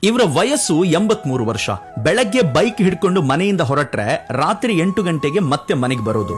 ಇವರ ವಯಸ್ಸು 83 ವರ್ಷ. ಬೆಳಗ್ಗೆ ಬೈಕ್ ಹಿಡ್ಕೊಂಡು ಮನೆಯಿಂದ ಹೊರಟ್ರೆ ರಾತ್ರಿ 8 ಗಂಟೆಗೆ ಮತ್ತೆ ಮನೆಗೆ ಬರೋದು.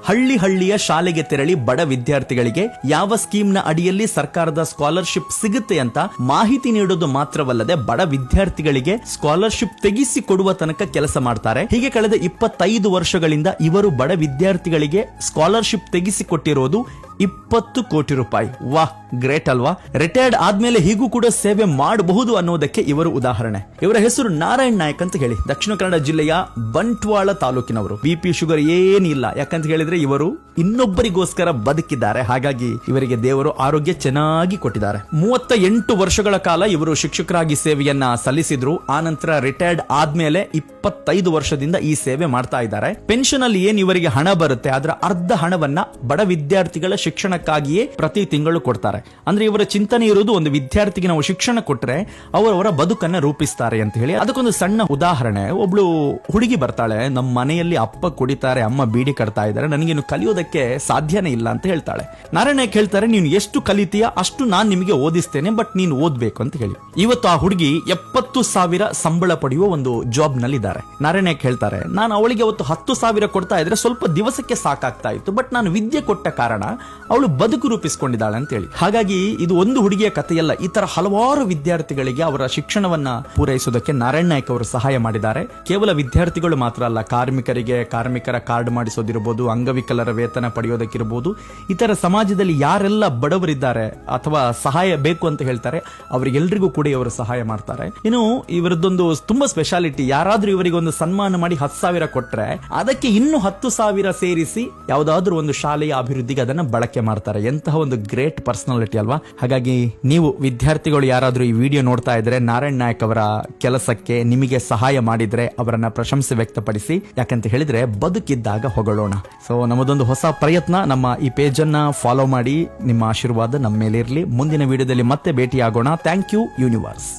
ಹಳ್ಳಿಯ ಶಾಲೆಗೆ ತೆರಳಿ ಬಡ ವಿದ್ಯಾರ್ಥಿಗಳಿಗೆ ಯಾವ ಸ್ಕೀಮ್ನ ಅಡಿಯಲ್ಲಿ ಸರ್ಕಾರದ ಸ್ಕಾಲರ್ಶಿಪ್ ಸಿಗುತ್ತೆ ಅಂತ ಮಾಹಿತಿ ನೀಡೋದು ಮಾತ್ರವಲ್ಲದೆ ಬಡ ವಿದ್ಯಾರ್ಥಿಗಳಿಗೆ ಸ್ಕಾಲರ್ಶಿಪ್ ತೆಗಿಸಿ ಕೊಡುವ ತನಕ ಕೆಲಸ ಮಾಡ್ತಾರೆ. ಹೀಗೆ ಕಳೆದ 25 ವರ್ಷಗಳಿಂದ ಇವರು ಬಡ ವಿದ್ಯಾರ್ಥಿಗಳಿಗೆ ಸ್ಕಾಲರ್ಶಿಪ್ ತೆಗಿಸಿ ಕೊಟ್ಟಿರೋದು 20 ಕೋಟಿ ರೂಪಾಯಿ. ವಾಹ್, ಗ್ರೇಟ್ ಅಲ್ವಾ? ರಿಟೈರ್ಡ್ ಆದ್ಮೇಲೆ ಹೀಗೂ ಕೂಡ ಸೇವೆ ಮಾಡಬಹುದು ಅನ್ನೋದಕ್ಕೆ ಇವರು ಉದಾಹರಣೆ. ಇವರ ಹೆಸರು ನಾರಾಯಣ್ ನಾಯಕ್ ಅಂತ ಹೇಳಿ, ದಕ್ಷಿಣ ಕನ್ನಡ ಜಿಲ್ಲೆಯ ಬಂಟ್ವಾಳ ತಾಲೂಕಿನವರು. BP ಶುಗರ್ ಏನಿಲ್ಲ, ಯಾಕಂತ ಹೇಳಿದ್ರೆ ಇವರು ಇನ್ನೊಬ್ಬರಿಗೋಸ್ಕರ ಬದುಕಿದ್ದಾರೆ. ಹಾಗಾಗಿ ಇವರಿಗೆ ದೇವರು ಆರೋಗ್ಯ ಚೆನ್ನಾಗಿ ಕೊಟ್ಟಿದ್ದಾರೆ. 38 ವರ್ಷಗಳ ಕಾಲ ಇವರು ಶಿಕ್ಷಕರಾಗಿ ಸೇವೆಯನ್ನ ಸಲ್ಲಿಸಿದ್ರು. ಆನಂತರ ರಿಟೈರ್ಡ್ ಆದ್ಮೇಲೆ 25 ವರ್ಷದಿಂದ ಈ ಸೇವೆ ಮಾಡ್ತಾ ಇದ್ದಾರೆ. ಪೆನ್ಷನ್ ಅಲ್ಲಿ ಏನ್ ಇವರಿಗೆ ಹಣ ಬರುತ್ತೆ ಅದರ ಅರ್ಧ ಹಣವನ್ನ ಬಡ ವಿದ್ಯಾರ್ಥಿಗಳ ಶಿಕ್ಷಣಕ್ಕಾಗಿಯೇ ಪ್ರತಿ ತಿಂಗಳು ಕೊಡ್ತಾರೆ. ಅಂದ್ರೆ ಇವರ ಚಿಂತನೆ ಇರುವುದು, ಒಂದು ವಿದ್ಯಾರ್ಥಿಗೆ ನಾವು ಶಿಕ್ಷಣ ಕೊಟ್ರೆ ಅವರವರ ಬದುಕನ್ನ ರೂಪಿಸ್ತಾರೆ ಅಂತ ಹೇಳಿ. ಅದಕ್ಕೊಂದು ಸಣ್ಣ ಉದಾಹರಣೆ. ಒಬ್ಳು ಹುಡುಗಿ ಬರ್ತಾಳೆ, ನಮ್ಮ ಮನೆಯಲ್ಲಿ ಅಪ್ಪ ಕುಡಿತಾರೆ, ಅಮ್ಮ ಬೀಡಿ ಕಟ್ತಾ ಇದ್ದಾರೆ, ನನಗೇನು ಕಲಿಯೋದಕ್ಕೆ ಸಾಧ್ಯನೇ ಇಲ್ಲ ಅಂತ ಹೇಳ್ತಾಳೆ. ನಾರಾಯಣಕ್ಕೆ ಹೇಳ್ತಾರೆ, ನೀನು ಎಷ್ಟು ಕಲಿತೀಯ ಅಷ್ಟು ನಾನು ನಿಮಗೆ ಓದಿಸ್ತೇನೆ, ಬಟ್ ನೀನು ಓದ್ಬೇಕು ಅಂತ ಹೇಳಿ. ಇವತ್ತು ಆ ಹುಡುಗಿ 70,000 ಸಂಬಳ ಪಡೆಯುವ ಒಂದು ಜಾಬ್ ನಲ್ಲಿ ಇದ್ದಾರೆ. ನಾರಾಯಣಕ್ಕೆ ಹೇಳ್ತಾರೆ, ನಾನು ಅವಳಿಗೆ ಅವತ್ತು 10,000 ಕೊಡ್ತಾ ಇದ್ರೆ ಸ್ವಲ್ಪ ದಿವಸಕ್ಕೆ ಸಾಕಾಗ್ತಾ ಇತ್ತು, ಬಟ್ ನಾನು ವಿದ್ಯೆ ಕೊಟ್ಟ ಕಾರಣ ಅವಳು ಬದುಕು ರೂಪಿಸಿಕೊಂಡಿದ್ದಾಳೆ ಅಂತ ಹೇಳಿ. ಹಾಗಾಗಿ ಇದು ಒಂದು ಹುಡುಗಿಯ ಕಥೆಯಲ್ಲ, ಈ ತರ ಹಲವಾರು ವಿದ್ಯಾರ್ಥಿಗಳಿಗೆ ಅವರ ಶಿಕ್ಷಣವನ್ನ ಪೂರೈಸುವುದಕ್ಕೆ ನಾರಾಯಣ್ ನಾಯಕ್ ಅವರು ಸಹಾಯ ಮಾಡಿದ್ದಾರೆ. ಕೇವಲ ವಿದ್ಯಾರ್ಥಿಗಳು ಮಾತ್ರ ಅಲ್ಲ, ಕಾರ್ಮಿಕರಿಗೆ ಕಾರ್ಮಿಕರ ಕಾರ್ಡ್ ಮಾಡಿಸೋದಿರಬಹುದು, ಅಂಗವಿಕಲರ ವೇತನ ಪಡೆಯೋದಕ್ಕಿರಬಹುದು, ಇತರ ಸಮಾಜದಲ್ಲಿ ಯಾರೆಲ್ಲ ಬಡವರಿದ್ದಾರೆ ಅಥವಾ ಸಹಾಯ ಬೇಕು ಅಂತ ಹೇಳ್ತಾರೆ ಅವರಿಗೆಲ್ಲರಿಗೂ ಕೂಡ ಇವರು ಸಹಾಯ ಮಾಡ್ತಾರೆ. ಇನ್ನು ಇವರದ್ದೊಂದು ತುಂಬಾ ಸ್ಪೆಷಾಲಿಟಿ, ಯಾರಾದ್ರೂ ಇವರಿಗೆ ಒಂದು ಸನ್ಮಾನ ಮಾಡಿ 10,000 ಕೊಟ್ರೆ ಅದಕ್ಕೆ ಇನ್ನು 10,000 ಸೇರಿಸಿ ಯಾವುದಾದ್ರೂ ಒಂದು ಶಾಲೆಯ ಅಭಿವೃದ್ಧಿಗೆ ಅದನ್ನ ಬಳಕೆ ಮಾಡ್ತಾರೆ. ಎಂತಹ ಒಂದು ಗ್ರೇಟ್ ಪರ್ಸನಾಲಿಟಿ ಅಲ್ವಾ? ಹಾಗಾಗಿ ನೀವು ವಿದ್ಯಾರ್ಥಿಗಳು ಯಾರಾದ್ರೂ ಈ ವಿಡಿಯೋ ನೋಡ್ತಾ ಇದ್ರೆ ನಾರಾಯಣ್ ನಾಯಕ್ ಅವರ ಕೆಲಸಕ್ಕೆ ನಿಮಗೆ ಸಹಾಯ ಮಾಡಿದ್ರೆ ಅವರನ್ನ ಪ್ರಶಂಸೆ ವ್ಯಕ್ತಪಡಿಸಿ. ಯಾಕಂತ ಹೇಳಿದ್ರೆ ಬದುಕಿದ್ದಾಗ ಹೊಗಳೋಣ. ಸೊ ನಮ್ಮದೊಂದು ಹೊಸ ಪ್ರಯತ್ನ. ನಮ್ಮ ಈ ಪೇಜ್ ಅನ್ನ ಫಾಲೋ ಮಾಡಿ. ನಿಮ್ಮ ಆಶೀರ್ವಾದ ನಮ್ಮ ಮೇಲೆ ಇರಲಿ. ಮುಂದಿನ ವಿಡಿಯೋದಲ್ಲಿ ಮತ್ತೆ ಭೇಟಿಯಾಗೋಣ. Thank you universe.